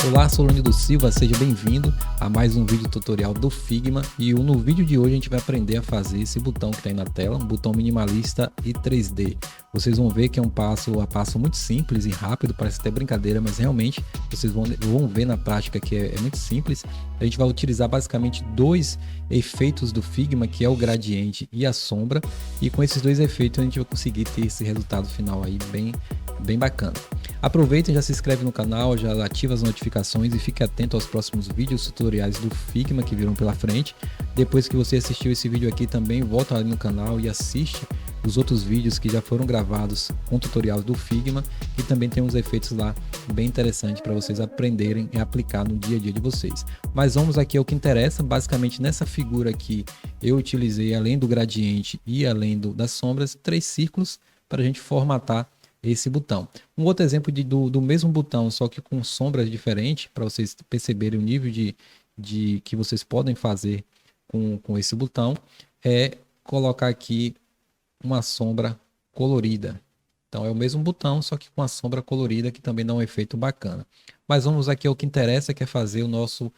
Olá, sou Leonildo Silva, seja bem-vindo a mais um vídeo tutorial do Figma e no vídeo de hoje a gente vai aprender a fazer esse botão que está aí na tela, um botão minimalista e 3D. Vocês vão ver que é um passo a passo muito simples e rápido, parece até brincadeira, mas realmente vocês vão ver na prática que é muito simples. A gente vai utilizar basicamente dois efeitos do Figma, que é o gradiente e a sombra, e com esses dois efeitos a gente vai conseguir ter esse resultado final aí bem bacana. Aproveita e já se inscreve no canal, já ativa as notificações e fique atento aos próximos vídeos tutoriais do Figma que virão pela frente. Depois que você assistiu esse vídeo aqui também, volta ali no canal e assiste os outros vídeos que já foram gravados com tutoriais do Figma, e também tem uns efeitos lá bem interessantes para vocês aprenderem e aplicar no dia a dia de vocês. Mas vamos aqui ao que interessa. Basicamente nessa figura aqui eu utilizei, além do gradiente e além das sombras, 3 círculos para a gente formatar esse botão. Um outro exemplo do mesmo botão, só que com sombras diferentes, para vocês perceberem o nível de que vocês podem fazer com esse botão, é colocar aqui uma sombra colorida. Então é o mesmo botão, só que com a sombra colorida, que também dá um efeito bacana. Mas vamos aqui ao que interessa, que é fazer o nosso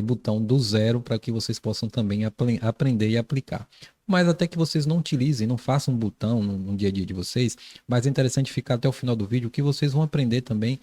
botão do zero, para que vocês possam também aprender e aplicar. Mas até que vocês não utilizem, não façam um botão no dia a dia de vocês, mas é interessante ficar até o final do vídeo, que vocês vão aprender também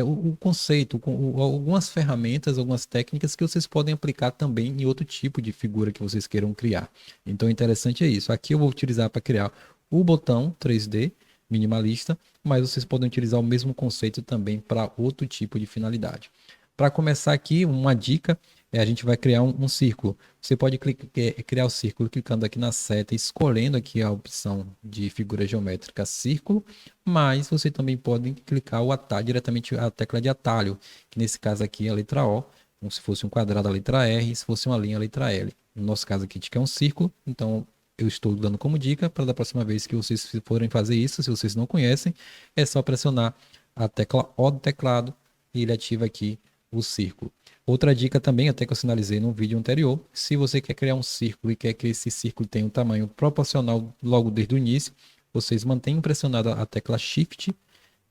o conceito, algumas ferramentas, algumas técnicas que vocês podem aplicar também em outro tipo de figura que vocês queiram criar. Então, o interessante é isso. Aqui eu vou utilizar para criar o botão 3D minimalista, mas vocês podem utilizar o mesmo conceito também para outro tipo de finalidade. Para começar aqui, uma dica, a gente vai criar um círculo. Você pode criar o círculo clicando aqui na seta, escolhendo aqui a opção de figura geométrica círculo, mas você também pode clicar o atalho, diretamente a tecla de atalho, que nesse caso aqui é a letra O, como se fosse um quadrado a letra R, e se fosse uma linha a letra L. No nosso caso aqui a gente quer um círculo, então eu estou dando como dica para da próxima vez que vocês forem fazer isso, se vocês não conhecem, é só pressionar a tecla O do teclado e ele ativa aqui o círculo. Outra dica também, até que eu sinalizei no vídeo anterior, se você quer criar um círculo e quer que esse círculo tenha um tamanho proporcional logo desde o início, vocês mantêm pressionada a tecla Shift,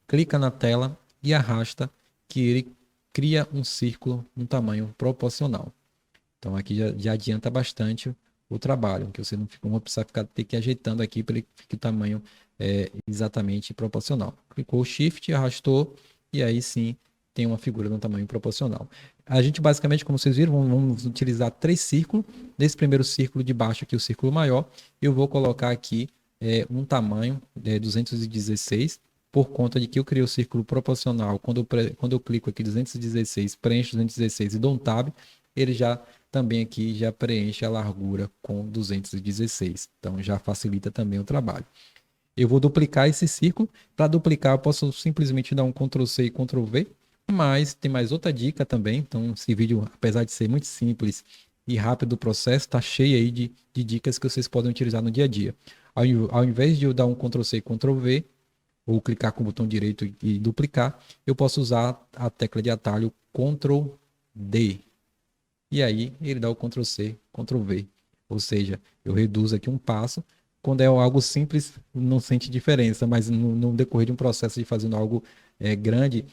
clica na tela e arrasta, que ele cria um círculo um tamanho proporcional. Então aqui já adianta bastante o trabalho, que você não precisa ter que ir ajeitando aqui para ele fique o tamanho exatamente proporcional. Clicou Shift, arrastou e aí sim tem uma figura de um tamanho proporcional. A gente basicamente, como vocês viram, vamos utilizar 3 círculos. Nesse primeiro círculo de baixo aqui, o círculo maior, eu vou colocar aqui um tamanho 216, por conta de que eu criei o círculo proporcional. Quando eu clico aqui 216, preencho 216 e dou um tab, ele já também aqui já preenche a largura com 216. Então já facilita também o trabalho. Eu vou duplicar esse círculo. Para duplicar, eu posso simplesmente dar um Ctrl+C e Ctrl+V. Mas tem mais outra dica também. Então esse vídeo, apesar de ser muito simples e rápido o processo, está cheio aí de dicas que vocês podem utilizar no dia a dia. Ao invés de eu dar um Ctrl+C e Ctrl+V, ou clicar com o botão direito e duplicar, eu posso usar a tecla de atalho Ctrl+D. E aí ele dá o Ctrl+C, Ctrl+V. Ou seja, eu reduzo aqui um passo. Quando é algo simples, não sente diferença, mas no decorrer de um processo de fazendo algo grande,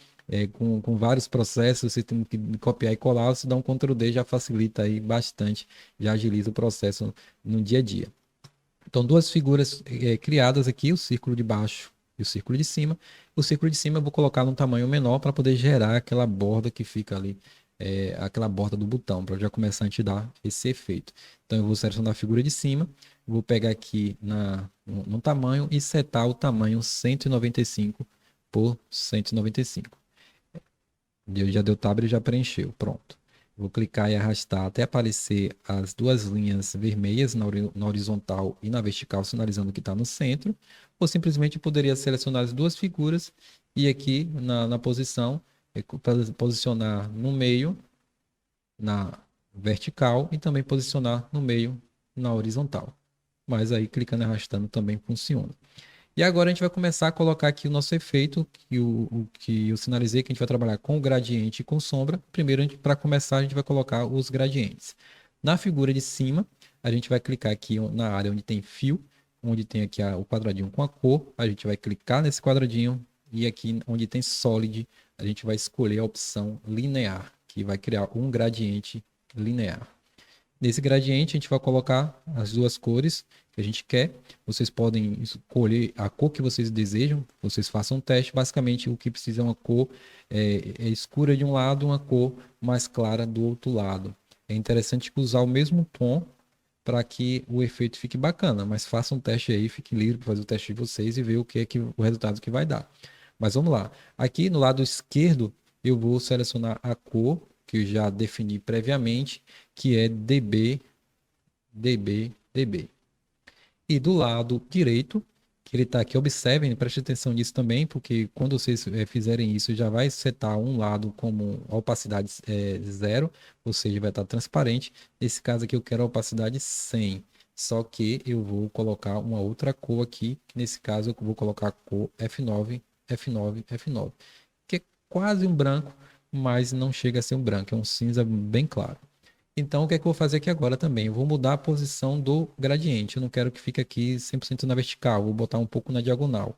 com vários processos, você tem que copiar e colar, você dá um Ctrl+D, já facilita aí bastante, já agiliza o processo no dia a dia. Então, duas figuras criadas aqui, o círculo de baixo e o círculo de cima. O círculo de cima eu vou colocar num tamanho menor para poder gerar aquela borda que fica ali, aquela borda do botão, para já começar a te dar esse efeito. Então, eu vou selecionar a figura de cima, vou pegar aqui no tamanho e setar o tamanho 195 por 195. Já deu tab e já preencheu, pronto. Vou clicar e arrastar até aparecer as duas linhas vermelhas na horizontal e na vertical, sinalizando que está no centro. Ou simplesmente poderia selecionar as duas figuras e aqui na posição, posicionar no meio, na vertical, e também posicionar no meio, na horizontal. Mas aí clicando e arrastando também funciona. E agora a gente vai começar a colocar aqui o nosso efeito, que eu sinalizei que a gente vai trabalhar com gradiente e com sombra. Primeiro, para começar, a gente vai colocar os gradientes. Na figura de cima, a gente vai clicar aqui na área onde tem fio, onde tem aqui o quadradinho com a cor, a gente vai clicar nesse quadradinho e aqui onde tem Solid, a gente vai escolher a opção linear, que vai criar um gradiente linear. Nesse gradiente, a gente vai colocar as duas cores que a gente quer. Vocês podem escolher a cor que vocês desejam. Vocês façam um teste. Basicamente, o que precisa é uma cor escura de um lado, uma cor mais clara do outro lado. É interessante usar o mesmo tom para que o efeito fique bacana. Mas façam um teste aí, fique livre para fazer o teste de vocês e ver o que é o resultado que vai dar. Mas vamos lá. Aqui no lado esquerdo, eu vou selecionar a cor que eu já defini previamente, que é DB, DB, DB. E do lado direito, que ele está aqui, observem, preste atenção nisso também, porque quando vocês fizerem isso, já vai setar um lado como opacidade 0, ou seja, vai estar transparente. Nesse caso aqui eu quero a opacidade 100, só que eu vou colocar uma outra cor aqui, que nesse caso eu vou colocar a cor F9, F9, F9, que é quase um branco, mas não chega a ser um branco, é um cinza bem claro. Então, o que é que eu vou fazer aqui agora também? Eu vou mudar a posição do gradiente. Eu não quero que fique aqui 100% na vertical, vou botar um pouco na diagonal.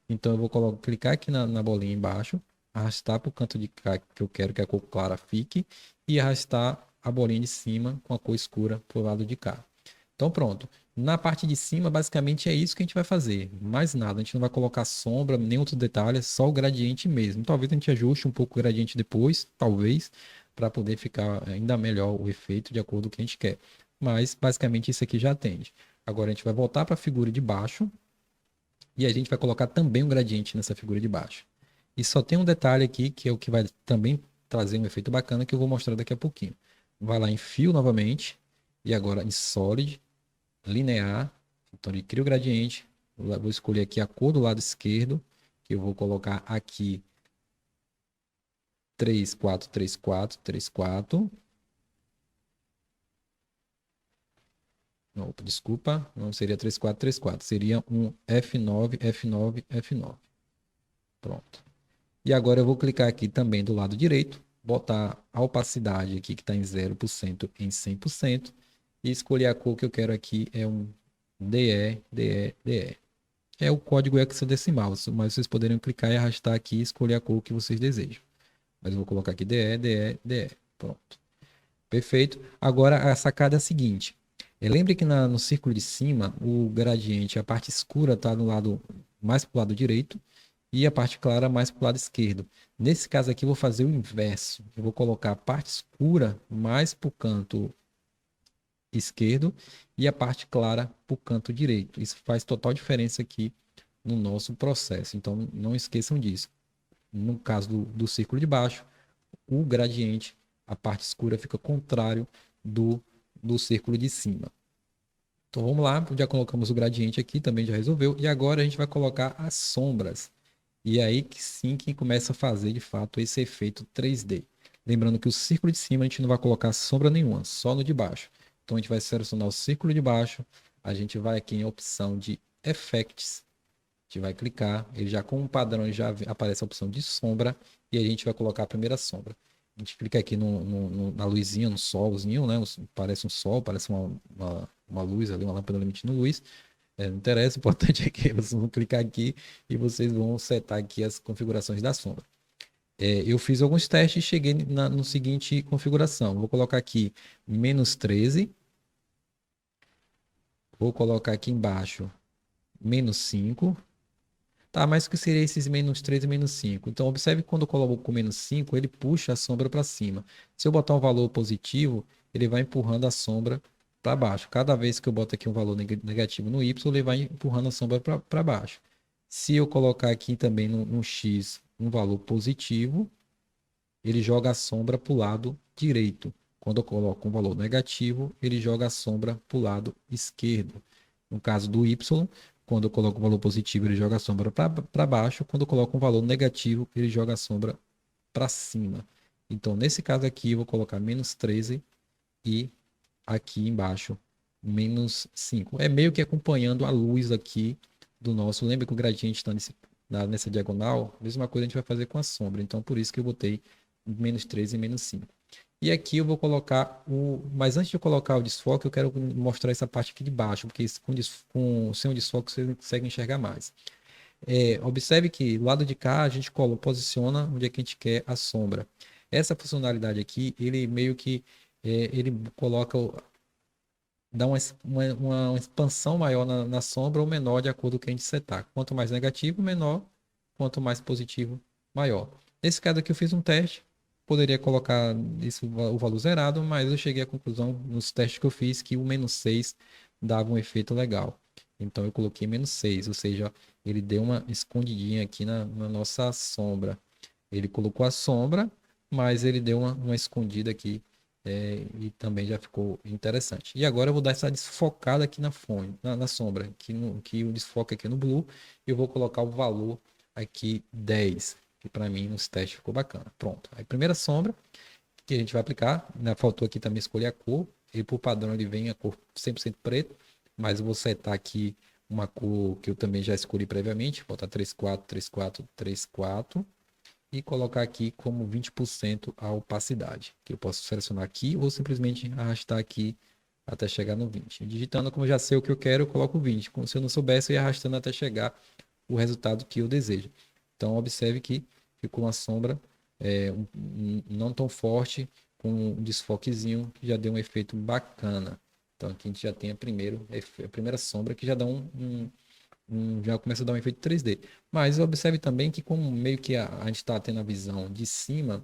Então, eu vou clicar aqui na bolinha embaixo, arrastar para o canto de cá que eu quero que a cor clara fique e arrastar a bolinha de cima com a cor escura para o lado de cá. Então, pronto. Na parte de cima, basicamente é isso que a gente vai fazer. Mais nada. A gente não vai colocar sombra, nem outro detalhe, é só o gradiente mesmo. Talvez a gente ajuste um pouco o gradiente depois, talvez, para poder ficar ainda melhor o efeito de acordo com o que a gente quer. Mas, basicamente, isso aqui já atende. Agora, a gente vai voltar para a figura de baixo e a gente vai colocar também um gradiente nessa figura de baixo. E só tem um detalhe aqui, que é o que vai também trazer um efeito bacana, que eu vou mostrar daqui a pouquinho. Vai lá em Fio novamente, e agora em Solid, linear, então ele cria o gradiente, vou escolher aqui a cor do lado esquerdo, que eu vou colocar aqui 3, 4, 3, 4, 3, 4. Não, desculpa, não seria 3, 4, 3, 4, seria um F9, F9, F9. Pronto. E agora eu vou clicar aqui também do lado direito, botar a opacidade aqui que está em 0% em 100% e escolher a cor que eu quero aqui é um DE, DE, DE. É o código hexadecimal, mas vocês poderiam clicar e arrastar aqui e escolher a cor que vocês desejam. Mas eu vou colocar aqui DE, DE, DE. Pronto. Perfeito. Agora a sacada é a seguinte. Lembre que no círculo de cima, o gradiente, a parte escura está no lado mais para o lado direito e a parte clara mais para o lado esquerdo. Nesse caso aqui, eu vou fazer o inverso. Eu vou colocar a parte escura mais para o canto esquerdo e a parte clara para o canto direito. Isso faz total diferença aqui no nosso processo. Então, não esqueçam disso. No caso do círculo de baixo, o gradiente, a parte escura fica contrário do círculo de cima. Então vamos lá, já colocamos o gradiente aqui, também já resolveu. E agora a gente vai colocar as sombras. E aí que sim que começa a fazer de fato esse efeito 3D. Lembrando que o círculo de cima a gente não vai colocar sombra nenhuma, só no de baixo. Então a gente vai selecionar o círculo de baixo, a gente vai aqui em opção de Effects, a gente vai clicar, ele já com um padrão já aparece a opção de sombra e a gente vai colocar a primeira sombra. A gente clica aqui na luzinha, no solzinho, né? Parece um sol, parece uma luz ali, uma lâmpada emitindo luz. Não interessa, o importante é que vocês vão clicar aqui e vocês vão setar aqui as configurações da sombra. Eu fiz alguns testes e cheguei no seguinte configuração. Vou colocar aqui -13. Vou colocar aqui embaixo -5. Tá, mas o que seria esses -3 e -5? Então, observe que quando eu coloco com -5, ele puxa a sombra para cima. Se eu botar um valor positivo, ele vai empurrando a sombra para baixo. Cada vez que eu boto aqui um valor negativo no Y, ele vai empurrando a sombra para baixo. Se eu colocar aqui também no X um valor positivo, ele joga a sombra para o lado direito. Quando eu coloco um valor negativo, ele joga a sombra para o lado esquerdo. No caso do Y, quando eu coloco um valor positivo, ele joga a sombra para baixo. Quando eu coloco um valor negativo, ele joga a sombra para cima. Então, nesse caso aqui, eu vou colocar -13 e aqui embaixo -5. É meio que acompanhando a luz aqui do nosso. Lembra que o gradiente está nessa diagonal? A mesma coisa a gente vai fazer com a sombra. Então, por isso que eu botei -13 e -5. E aqui eu vou colocar o... Mas antes de eu colocar o desfoque, eu quero mostrar essa parte aqui de baixo, porque sem o desfoque você consegue enxergar mais. Observe que do lado de cá a gente posiciona onde é que a gente quer a sombra. Essa funcionalidade aqui, ele meio que ele coloca, dá uma expansão maior na sombra ou menor de acordo com o que a gente setar. Quanto mais negativo, menor. Quanto mais positivo, maior. Nesse caso aqui eu fiz um teste, poderia colocar isso, o valor zerado, mas eu cheguei à conclusão nos testes que eu fiz que o -6 dava um efeito legal. Então eu coloquei -6, ou seja, ele deu uma escondidinha aqui na nossa sombra. Ele colocou a sombra, mas ele deu uma escondida aqui e também já ficou interessante. E agora eu vou dar essa desfocada aqui na fone, na sombra, que o desfoque aqui no blue, e eu vou colocar o valor aqui 10, que para mim nos testes ficou bacana. Pronto. A primeira sombra que a gente vai aplicar, né, faltou aqui também escolher a cor, e por padrão ele vem a cor 100% preto, mas eu vou setar aqui uma cor que eu também já escolhi previamente, botar 34, 34, 34 e colocar aqui como 20% a opacidade, que eu posso selecionar aqui ou simplesmente arrastar aqui até chegar no 20. Digitando, como eu já sei o que eu quero, eu coloco 20. Como se eu não soubesse, eu ia arrastando até chegar o resultado que eu desejo. Então, observe que ficou uma sombra não tão forte, com um desfoquezinho, que já deu um efeito bacana. Então, aqui a gente já tem a primeira sombra, que já dá já começa a dar um efeito 3D. Mas observe também que como meio que a gente está tendo a visão de cima,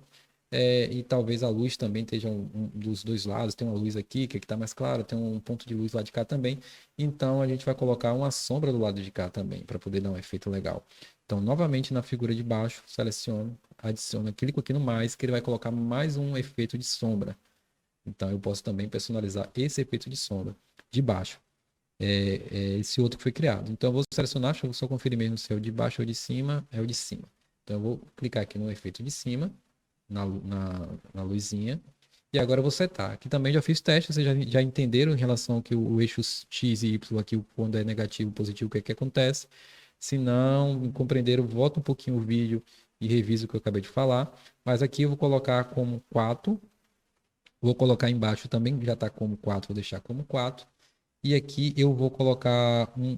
e talvez a luz também esteja dos dois lados, tem uma luz aqui que está mais clara, tem um ponto de luz lá de cá também, então a gente vai colocar uma sombra do lado de cá também, para poder dar um efeito legal. Então, novamente na figura de baixo, seleciono, adiciono, clico aqui no mais, que ele vai colocar mais um efeito de sombra. Então eu posso também personalizar esse efeito de sombra de baixo. Esse outro que foi criado. Então eu vou selecionar, deixa eu só conferir mesmo se é o de baixo ou de cima, é o de cima. Então eu vou clicar aqui no efeito de cima, na luzinha, e agora eu vou setar. Aqui também já fiz teste, vocês já entenderam em relação ao que o eixo X e Y aqui, quando é negativo, positivo, o que é que acontece. Se não compreenderam, volta um pouquinho o vídeo e revisa o que eu acabei de falar. Mas aqui eu vou colocar como 4, vou colocar embaixo também, já está como 4, vou deixar como 4. E aqui eu vou colocar um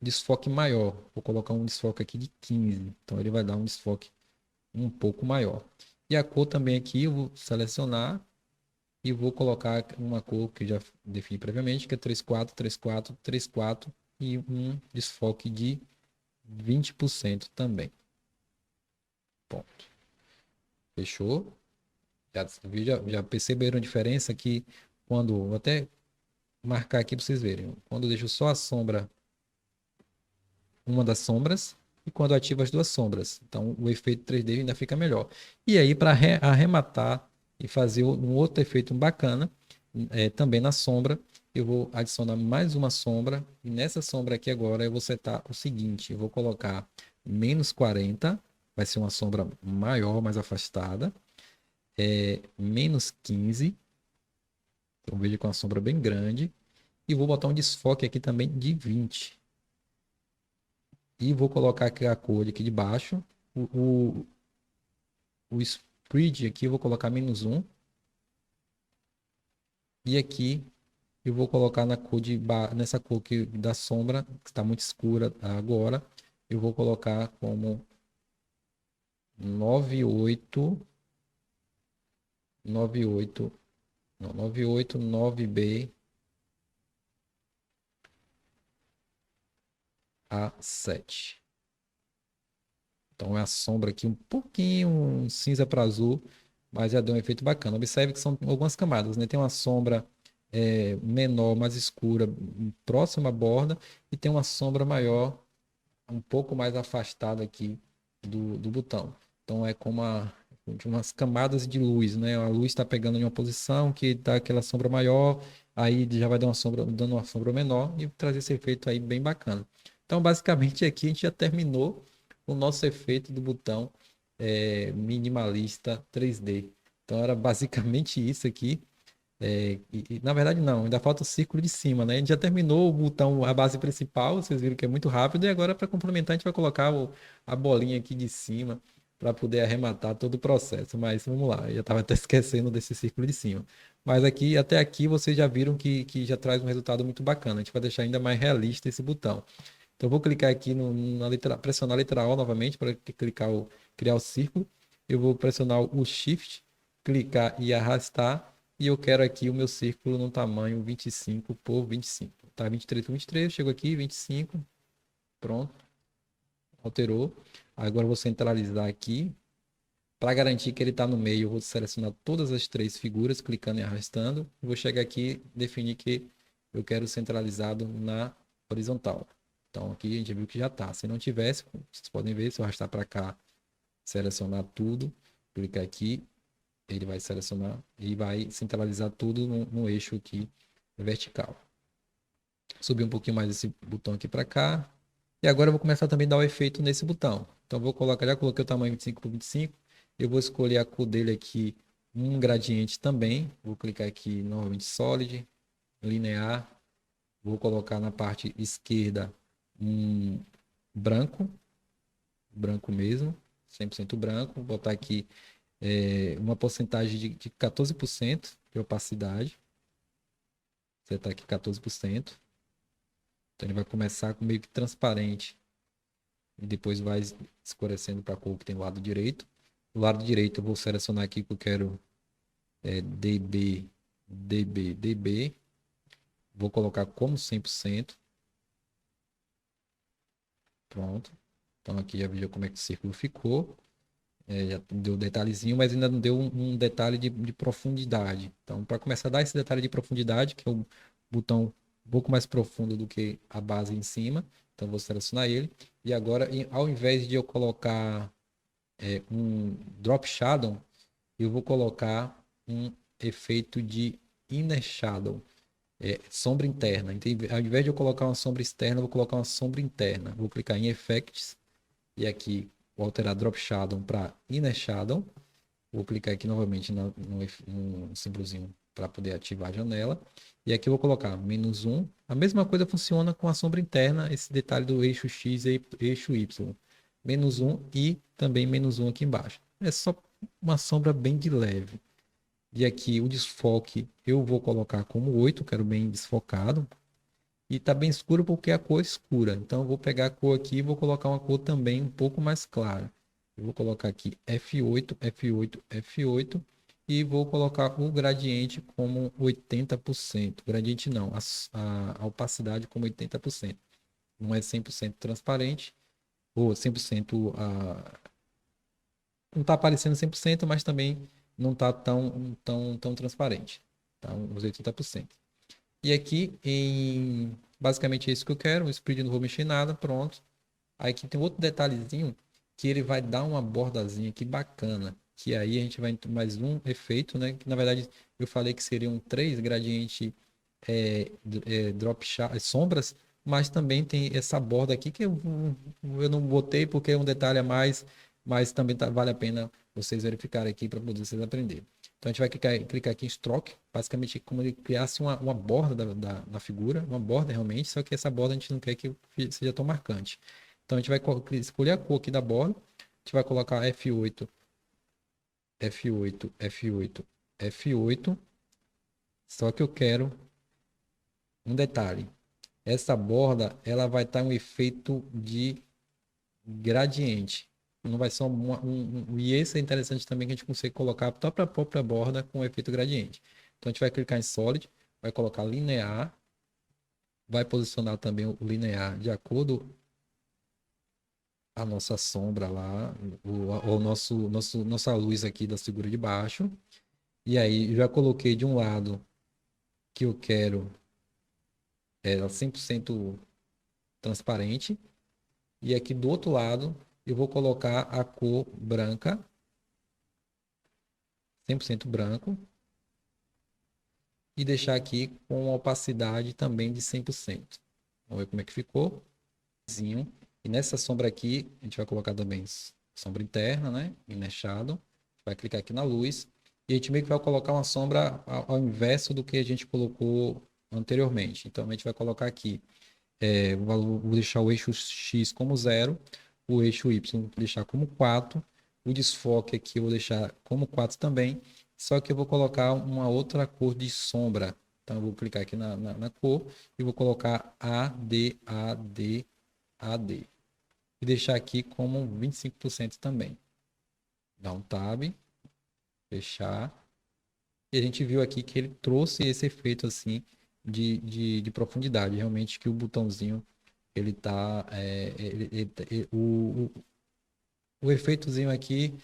desfoque maior. Vou colocar um desfoque aqui de 15. Então ele vai dar um desfoque um pouco maior. E a cor também aqui eu vou selecionar e vou colocar uma cor que eu já defini previamente, que é 34, 34, 34 e um desfoque de 20% também. Ponto. Fechou? Já perceberam a diferença aqui quando... Vou até marcar aqui para vocês verem. Quando eu deixo só a sombra, uma das sombras, e quando eu ativo as duas sombras. Então o efeito 3D ainda fica melhor. E aí, para arrematar e fazer um outro efeito bacana, também na sombra, eu vou adicionar mais uma sombra. E nessa sombra aqui agora eu vou setar o seguinte: eu vou colocar -40, vai ser uma sombra maior, mais afastada. -15. Então veja com a sombra bem grande. E vou botar um desfoque aqui também de 20. E vou colocar aqui a cor aqui de baixo. O spread aqui eu vou colocar -1. E aqui eu vou colocar nessa cor aqui da sombra, que está muito escura agora. Eu vou colocar como 98, 98, não, 98, 9B a 7. Então é a sombra aqui um pouquinho cinza para azul, mas já deu um efeito bacana. Observe que são algumas camadas, né? Tem uma sombra menor, mais escura, próxima à borda, e tem uma sombra maior, um pouco mais afastada aqui do botão. Então é como umas camadas de luz, né? A luz está pegando em uma posição que dá aquela sombra maior, aí já vai dar dando uma sombra menor e trazer esse efeito aí bem bacana. Então basicamente aqui a gente já terminou o nosso efeito do botão minimalista 3D. Então era basicamente isso aqui. Na verdade não, ainda falta o círculo de cima, né? A gente já terminou o botão, a base principal, vocês viram que é muito rápido, e agora para complementar a gente vai colocar a bolinha aqui de cima para poder arrematar todo o processo. Mas vamos lá, eu já estava até esquecendo desse círculo de cima. Mas aqui, até aqui, vocês já viram que já traz um resultado muito bacana. A gente vai deixar ainda mais realista esse botão. Então, eu vou clicar aqui na letra, pressionar a letra O novamente para criar o círculo. Eu vou pressionar o Shift, clicar e arrastar. E eu quero aqui o meu círculo no tamanho 25 por 25. Tá, 23 por 23, eu chego aqui, 25. Pronto, alterou. Agora eu vou centralizar aqui. Para garantir que ele está no meio, eu vou selecionar todas as três figuras, clicando e arrastando. Vou chegar aqui e definir que eu quero centralizado na horizontal. Então aqui a gente viu que já está. Se não tivesse, vocês podem ver, se eu arrastar para cá, selecionar tudo, clicar aqui, ele vai selecionar e vai centralizar tudo no eixo aqui vertical. Subir um pouquinho mais esse botão aqui para cá. E agora eu vou começar também a dar o efeito nesse botão. Então vou colocar, já coloquei o tamanho 25 por 25. Eu vou escolher a cor dele aqui, um gradiente também. Vou clicar aqui novamente Solid, Linear. Vou colocar na parte esquerda um branco, branco mesmo, 100% branco. Vou botar aqui uma porcentagem de 14% de opacidade. Setar aqui 14%. Então ele vai começar com meio que transparente e depois vai escurecendo para a cor que tem do lado direito. Do lado direito eu vou selecionar aqui que eu quero DB, DB, DB. Vou colocar como 100%. Pronto. Então aqui já viu como é que o círculo ficou. Já deu detalhezinho, mas ainda não deu um detalhe de profundidade. Então, para começar a dar esse detalhe de profundidade, que é um botão um pouco mais profundo do que a base em cima, então vou selecionar ele. E agora, ao invés de eu colocar um Drop Shadow, eu vou colocar um efeito de Inner Shadow, sombra interna. Então, ao invés de eu colocar uma sombra externa, eu vou colocar uma sombra interna. Vou clicar em Effects e aqui vou alterar Drop Shadow para Inner Shadow. Vou clicar aqui novamente no símbolozinho para poder ativar a janela. E aqui eu vou colocar -1. A mesma coisa funciona com a sombra interna, esse detalhe do eixo X e eixo Y. -1 e também -1 aqui embaixo. É só uma sombra bem de leve. E aqui o desfoque eu vou colocar como 8, quero bem desfocado. E tá bem escuro porque a cor é escura. Então eu vou pegar a cor aqui e vou colocar uma cor também um pouco mais clara. Eu vou colocar aqui F8, F8, F8 e vou colocar o gradiente como 80%. Gradiente não, a opacidade como 80%. Não é 100% transparente ou 100% não está aparecendo 100%, mas também não está tão transparente. Tá? Uns 80%. E aqui, basicamente é isso que eu quero. O speed não vou mexer em nada, pronto. Aí aqui tem outro detalhezinho que ele vai dar uma bordazinha aqui bacana. Que aí a gente vai ter mais um efeito, né? Que na verdade eu falei que seriam 3 gradientes sombras, mas também tem essa borda aqui que eu não botei porque é um detalhe a mais, mas também vale a pena vocês verificarem aqui para poder vocês aprenderem. Então a gente vai clicar aqui em Stroke, basicamente como ele criasse uma borda da figura, uma borda realmente, só que essa borda a gente não quer que seja tão marcante. Então a gente vai escolher a cor aqui da borda, a gente vai colocar F8, F8, F8, F8, só que eu quero um detalhe. Essa borda, ela vai estar um efeito de gradiente. Não vai ser e esse é interessante também que a gente consegue colocar a própria borda com efeito gradiente. Então a gente vai clicar em Solid, vai colocar linear, vai posicionar também o linear de acordo a nossa sombra lá, nossa luz aqui da figura de baixo. E aí já coloquei de um lado que eu quero ela 100% transparente. E aqui do outro lado eu vou colocar a cor branca, 100% branco. E deixar aqui com opacidade também de 100%. Vamos ver como é que ficou. E nessa sombra aqui, a gente vai colocar também sombra interna, né? Inner Shadow. Vai clicar aqui na luz. E a gente meio que vai colocar uma sombra ao inverso do que a gente colocou anteriormente. Então, a gente vai colocar aqui. Vou deixar o eixo X como 0. O eixo Y vou deixar como 4. O desfoque aqui eu vou deixar como 4 também, só que eu vou colocar uma outra cor de sombra. Então eu vou clicar aqui na cor e vou colocar AD e deixar aqui como 25% também. Dá um tab, fechar. E a gente viu aqui que ele trouxe esse efeito assim de profundidade. Realmente que o botãozinho ele tá. O efeitozinho aqui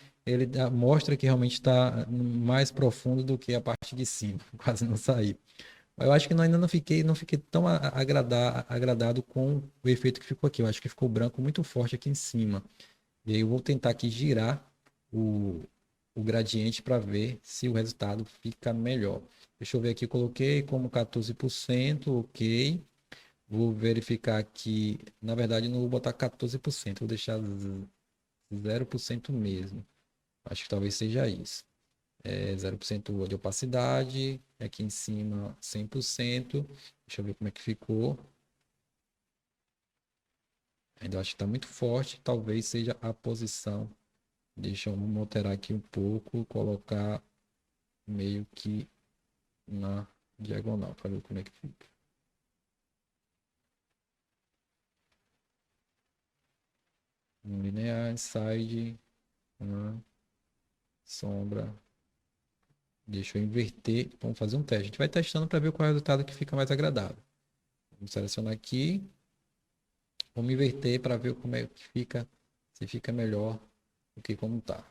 mostra que realmente está mais profundo do que a parte de cima. Quase não saiu. Eu acho que ainda não fiquei tão agradado com o efeito que ficou aqui. Eu acho que ficou branco muito forte aqui em cima. E aí eu vou tentar aqui girar o, o gradiente para ver se o resultado fica melhor. Deixa eu ver aqui, coloquei como 14%, ok. Vou verificar aqui, na verdade não vou botar 14%, vou deixar 0% mesmo. Acho que talvez seja isso. 0% de opacidade, aqui em cima 100%. Deixa eu ver como é que ficou. Ainda acho que está muito forte, talvez seja a posição. Deixa eu alterar aqui um pouco, colocar meio que na diagonal para ver como é que fica. Um linear, side, uma sombra. Deixa eu inverter. Vamos fazer um teste. A gente vai testando para ver qual é o resultado que fica mais agradável. Vamos selecionar aqui. Vamos inverter para ver como é que fica, se fica melhor do que como está.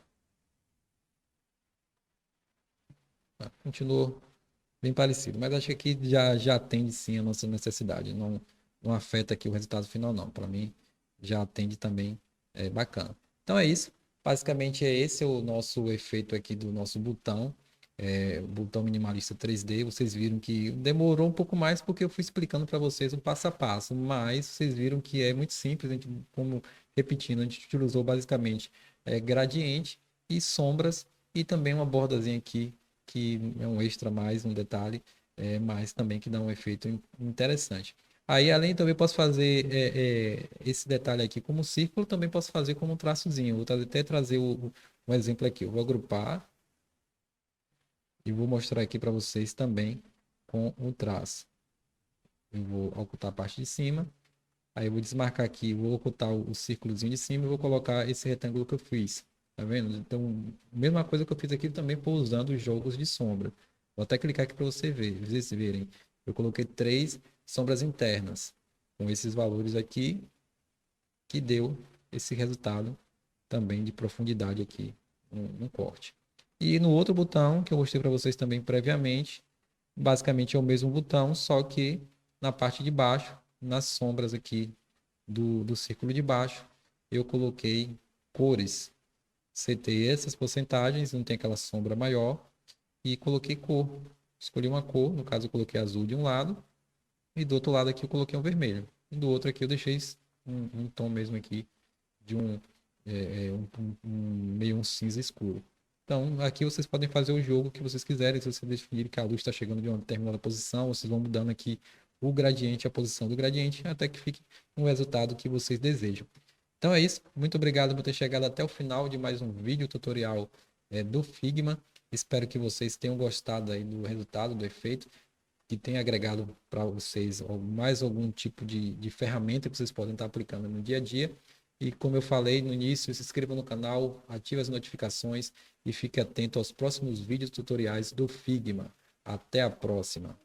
Continuou bem parecido, mas acho que aqui já atende sim a nossa necessidade. Não afeta aqui o resultado final, não. Para mim, já atende também, bacana. Então é isso. Basicamente é esse o nosso efeito aqui do nosso botão. O botão minimalista 3D. Vocês viram que demorou um pouco mais porque eu fui explicando para vocês o passo a passo, mas vocês viram que é muito simples. A gente, como repetindo, a gente utilizou basicamente gradiente e sombras e também uma bordazinha aqui que é um extra mais, um detalhe, mas também que dá um efeito interessante. Aí, além, também posso fazer esse detalhe aqui como círculo, também posso fazer como um traçozinho. Vou até trazer um exemplo aqui. Eu vou agrupar e vou mostrar aqui para vocês também com o traço. Eu vou ocultar a parte de cima. Aí eu vou desmarcar aqui, vou ocultar o círculozinho de cima e vou colocar esse retângulo que eu fiz. Tá vendo? Então, mesma coisa que eu fiz aqui também por usando os jogos de sombra. Vou até clicar aqui para vocês verem. Eu coloquei 3 sombras internas com esses valores aqui que deu esse resultado também de profundidade aqui no corte. E no outro botão que eu mostrei para vocês também previamente, basicamente é o mesmo botão, só que na parte de baixo, nas sombras aqui do círculo de baixo, eu coloquei cores. Setei essas porcentagens, não tem aquela sombra maior, e coloquei cor. Escolhi uma cor, no caso eu coloquei azul de um lado, e do outro lado aqui eu coloquei um vermelho. E do outro aqui eu deixei um tom mesmo aqui, de meio um cinza escuro. Então, aqui vocês podem fazer o jogo que vocês quiserem. Se vocês definirem que a luz está chegando de uma determinada posição, vocês vão mudando aqui o gradiente, a posição do gradiente, até que fique um resultado que vocês desejam. Então é isso. Muito obrigado por ter chegado até o final de mais um vídeo tutorial do Figma. Espero que vocês tenham gostado aí do resultado, do efeito, que tenha agregado para vocês mais algum tipo de ferramenta que vocês podem estar aplicando no dia a dia. E como eu falei no início, se inscreva no canal, ative as notificações e fique atento aos próximos vídeos tutoriais do Figma. Até a próxima!